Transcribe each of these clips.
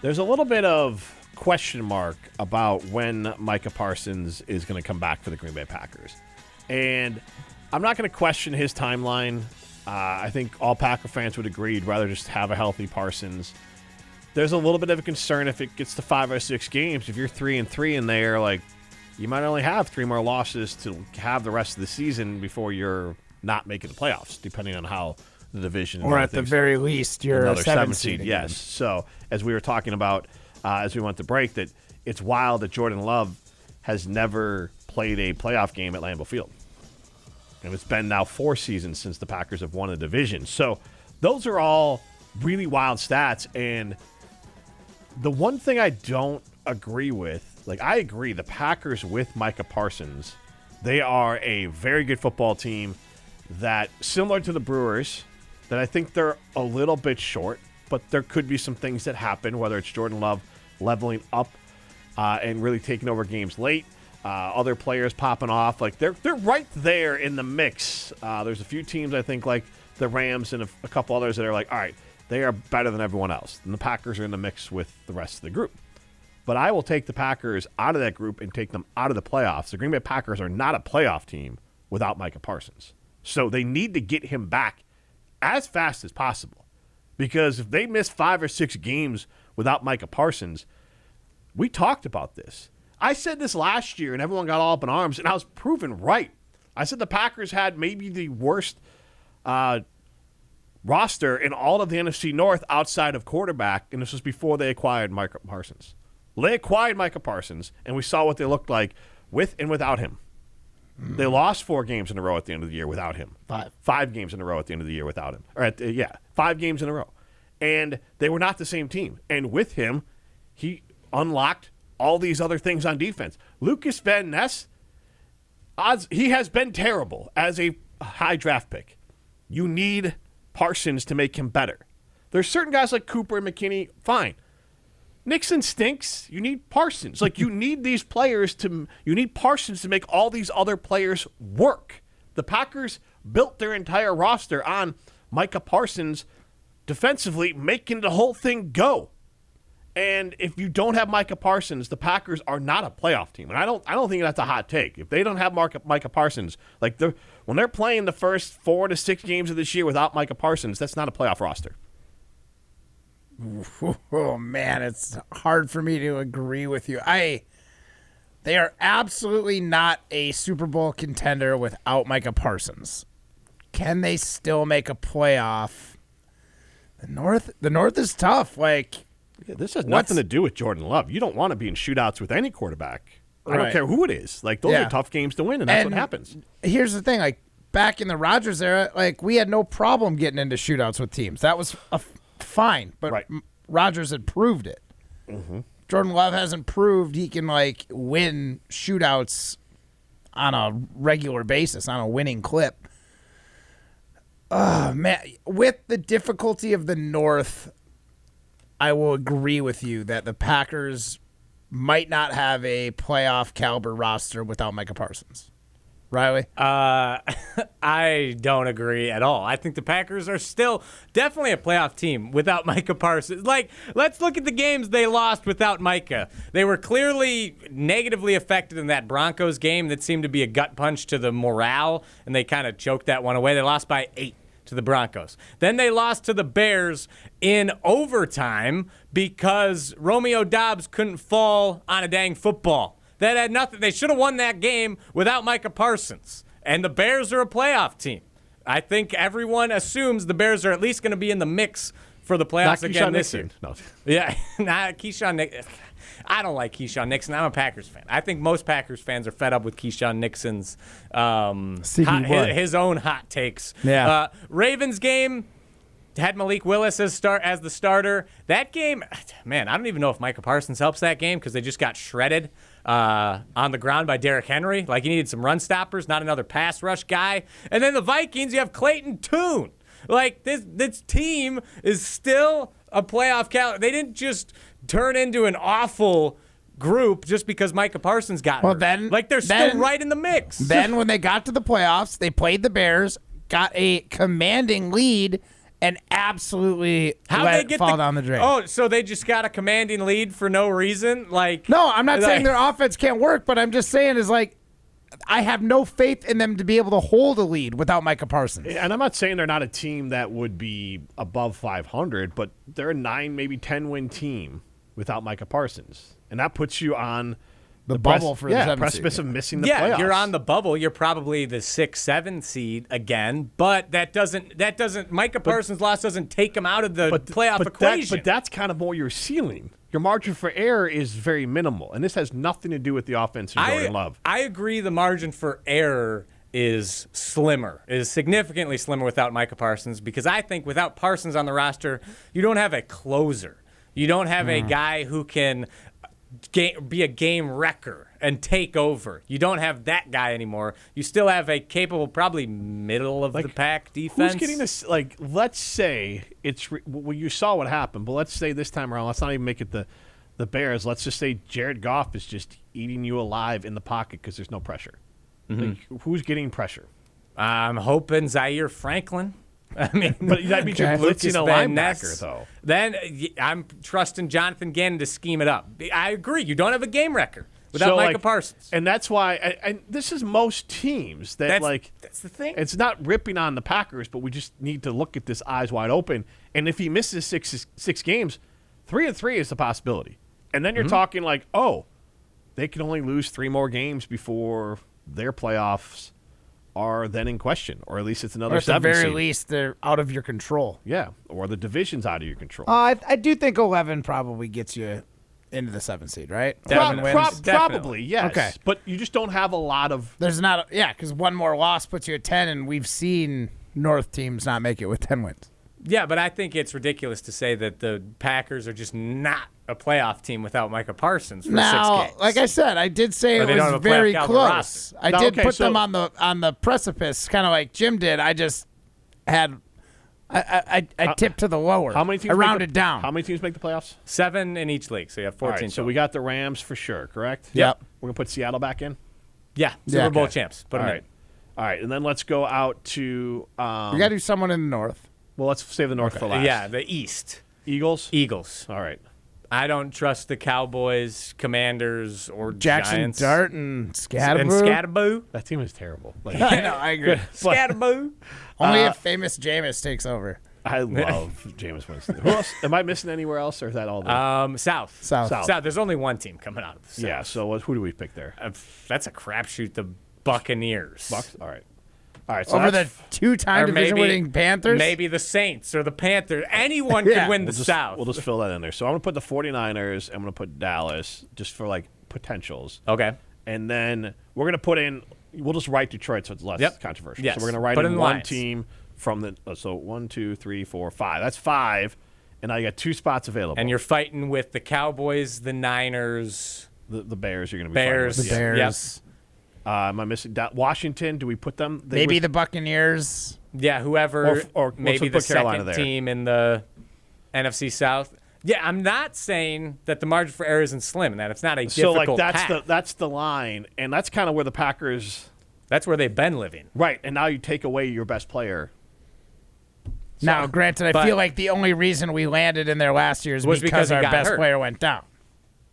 There's a little bit of question mark about when Micah Parsons is going to come back for the Green Bay Packers. And I'm not going to question his timeline. I think all Packer fans would agree he'd rather just have a healthy Parsons. There's a little bit of a concern if it gets to 5 or 6 games. If you're 3-3 in there, like, you might only have 3 more losses to have the rest of the season before you're not making the playoffs, depending on how the division. Or at the very least, you're another a 7 seed. seed. Yes. So as we were talking about as we went to break, that it's wild that Jordan Love has never played a playoff game at Lambeau Field. And it's been now 4 seasons since the Packers have won a division. So those are all really wild stats. And the one thing I don't agree with, like, I agree, the Packers with Micah Parsons, they are a very good football team that, similar to the Brewers, that I think they're a little bit short, but there could be some things that happen, whether it's Jordan Love leveling up and really taking over games late, other players popping off. Like, they're right there in the mix. There's a few teams, I think, like the Rams and a couple others that are like, all right, they are better than everyone else. And the Packers are in the mix with the rest of the group. But I will take the Packers out of that group and take them out of the playoffs. The Green Bay Packers are not a playoff team without Micah Parsons. So they need to get him back as fast as possible. Because if they miss 5 or 6 games without Micah Parsons, we talked about this. I said this last year, and everyone got all up in arms, and I was proven right. I said the Packers had maybe the worst roster in all of the NFC North outside of quarterback, and this was before they acquired Micah Parsons. They acquired Micah Parsons, and we saw what they looked like with and without him. They lost 4 games in a row at the end of the year without him. 5 games in a row at the end of the year without him. 5 games in a row. And they were not the same team. And with him, he unlocked all these other things on defense. Lucas Van Ness, he has been terrible as a high draft pick. You need Parsons to make him better. There's certain guys like Cooper and McKinney, fine. Nixon stinks. You need Parsons. Like, you need these players you need Parsons to make all these other players work. The Packers built their entire roster on Micah Parsons defensively making the whole thing go. And if you don't have Micah Parsons, the Packers are not a playoff team. And I don't think that's a hot take. If they don't have Micah Parsons, like when they're playing the first 4 to 6 games of this year without Micah Parsons, that's not a playoff roster. Oh, man, it's hard for me to agree with you. They are absolutely not a Super Bowl contender without Micah Parsons. Can they still make a playoff? The North is tough. Like, yeah, this has nothing to do with Jordan Love. You don't want to be in shootouts with any quarterback. I don't care who it is. Like, those are tough games to win, and that's what happens. Here's the thing. Like, back in the Rodgers era, like, we had no problem getting into shootouts with teams. That was fine, but Rodgers had proved it. Mm-hmm. Jordan Love hasn't proved he can, like, win shootouts on a regular basis, on a winning clip. Oh, man. With the difficulty of the North, I will agree with you that the Packers might not have a playoff caliber roster without Micah Parsons. Riley? I don't agree at all. I think the Packers are still definitely a playoff team without Micah Parsons. Like, let's look at the games they lost without Micah. They were clearly negatively affected in that Broncos game that seemed to be a gut punch to the morale, and they kind of choked that one away. They lost by 8 to the Broncos. Then they lost to the Bears in overtime because Romeo Doubs couldn't fall on a dang football. That had nothing. They should have won that game without Micah Parsons. And the Bears are a playoff team. I think everyone assumes the Bears are at least going to be in the mix for the playoffs again this year. No. Yeah, not Keyshawn Nixon. I don't like Keyshawn Nixon. I'm a Packers fan. I think most Packers fans are fed up with Keyshawn Nixon's his own hot takes. Yeah. Ravens game had Malik Willis as the starter. That game, man, I don't even know if Micah Parsons helps that game because they just got shredded on the ground by Derrick Henry. Like, he needed some run stoppers, not another pass rush guy. And then the Vikings, you have Clayton Tune. Like, this team is still a playoff caliber. They didn't just turn into an awful group just because Micah Parsons got hurt. They're still right in the mix. Then when they got to the playoffs, they played the Bears, got a commanding lead, and absolutely How'd let they it get fall down the drain. Oh, so they just got a commanding lead for no reason? Like, No, I'm not saying like- their offense can't work, but I'm just saying is like I have no faith in them to be able to hold a lead without Micah Parsons. And I'm not saying they're not a team that would be above 500, but they're a 9, maybe 10-win team without Micah Parsons. And that puts you on The bubble for the 7th precipice seed. of missing the yeah, playoffs. you're on the bubble. You're probably the 6, 7 seed again, but that doesn't Micah Parsons' loss doesn't take him out of the playoff equation. But that's kind of more your ceiling. Your margin for error is very minimal, and this has nothing to do with the offense of Jordan Love. I agree the margin for error is significantly slimmer without Micah Parsons, because I think without Parsons on the roster, you don't have a closer. You don't have a guy who can be a game wrecker and take over. You don't have that guy anymore. You still have a capable, probably middle of the pack defense. Who's getting this? Like, let's say well, you saw what happened, but let's say this time around, let's not even make it the Bears. Let's just say Jared Goff is just eating you alive in the pocket because there's no pressure. Like, who's getting pressure? I'm hoping Zaire Franklin. I mean, But that means you're blitzing a Van linebacker, Ness. though. Then I'm trusting Jonathan Gannon to scheme it up. I agree. You don't have a game record without Micah Parsons. And that's why, and this is most teams that That's the thing. It's not ripping on the Packers, but we just need to look at this eyes wide open. And if he misses six games, 3-3 is a possibility. And then you're talking like, oh, they can only lose 3 more games before their playoffs are then in question, or at least it's another Or at the 7 very seed. least, they're out of your control. Yeah, or the division's out of your control. I do think 11 probably gets you into the 7th seed, right? Definitely. 11 wins. Probably, yes. Okay. But you just don't have a lot of. There's not, because one more loss puts you at 10, and we've seen North teams not make it with 10 wins. Yeah, but I think it's ridiculous to say that the Packers are just not a playoff team without Micah Parsons for 6 Now, games. like I said, I did say Or it they don't was have a playoff very caliber close. roster. I No, did okay, put so- them on the precipice, kind of like Jim did. I just had I tipped to the lower. How many teams? I make rounded the- down. How many teams make the playoffs? 7 in each league, so you have 14. All right, so total. we got the Rams for sure, correct? Yep. We're gonna put Seattle back in. yeah, Super Bowl okay. champs. Put All them right. All right, and then let's go out to. We got to do someone in the North. Well, let's save the North for in. last. Yeah, the East. Eagles. Eagles. All right. I don't trust the Cowboys, Commanders, or Jackson Giants. Dart and And Scatterboo. Scatterboo. That team is terrible. Like, I know, I agree. Scatterboo. Only if famous Jameis takes over. I love Jameis Winston. Who else? Am I missing anywhere else, or is that all? The, South. South. South. There's only one team coming out of the South. yeah. So who do we pick there? That's a crapshoot. The Buccaneers. Bucks. All right. All right. So Over the that's- 2-time Or division-winning Panthers? Maybe the Saints or the Panthers. Anyone Yeah. could win the we'll just, South. We'll just fill that in there. So I'm gonna put the 49ers. I'm gonna put Dallas just for like potentials. Okay. And then we're going to put in, we'll just write Detroit so it's less controversial. Yes. So we're going to write Put in in one lines. team from the, so 1, 2, 3, 4, 5. That's 5. And now you got 2 spots available. And you're fighting with the Cowboys, the Niners, the Bears you're going to be Bears. fighting The with. Bears. Am I missing Washington? Do we put them? Maybe the Buccaneers. Yeah, whoever. Or maybe let's the put Carolina second there. team in the NFC South. Yeah, I'm not saying that the margin for error isn't slim and that it's not a So difficult like path. that's the line, and that's kind of where the Packers. That's where they've been living. Right, and now you take away your best player. Now, granted, I but- feel like the only reason we landed in there last year is Was because because he our got best hurt. player went down.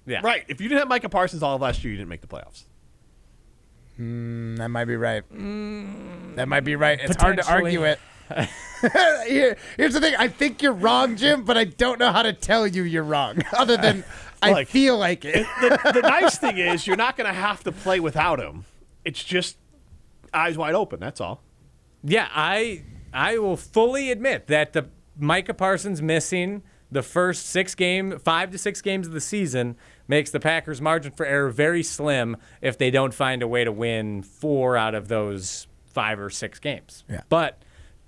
Yeah. Right, if you didn't have Micah Parsons all of last year, you didn't make the playoffs. That might be right. That might be right. It's hard to argue it. Here's the thing. I think you're wrong, Jim, but I don't know how to tell you you're wrong. Other than I Like- feel like it. The nice thing is you're not going to have to play without him. It's just eyes wide open. That's all. Yeah, I will fully admit that the Micah Parsons missing the first 5 to 6 games of the season makes the Packers' margin for error very slim if they don't find a way to win 4 out of those 5 or 6 games. Yeah. But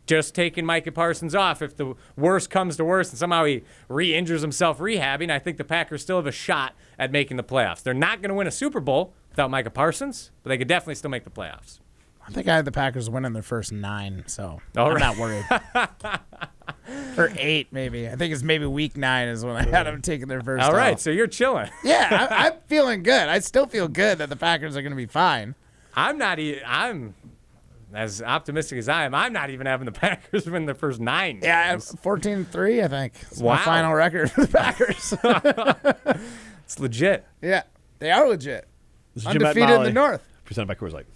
just taking Micah Parsons off, if the worst comes to worst and somehow he re-injures himself rehabbing, I think the Packers still have a shot at making the playoffs. They're not going to win a Super Bowl without Micah Parsons, but they could definitely still make the playoffs. I think I had the Packers winning their first 9, so All I'm right. not worried. Or 8, maybe. I think it's maybe week 9 is when I had them taking their first. All right, L. so you're chilling. Yeah, I'm feeling good. I still feel good that the Packers are going to be fine. I'm not. I'm as optimistic as I am, I'm not even having the Packers win their first 9 games. Yeah, 14-3, I think. It's my Wow. final record for the Packers. It's legit. Yeah, they are legit. This is Jim Undefeated in the Molly, North. presented by Coors Light.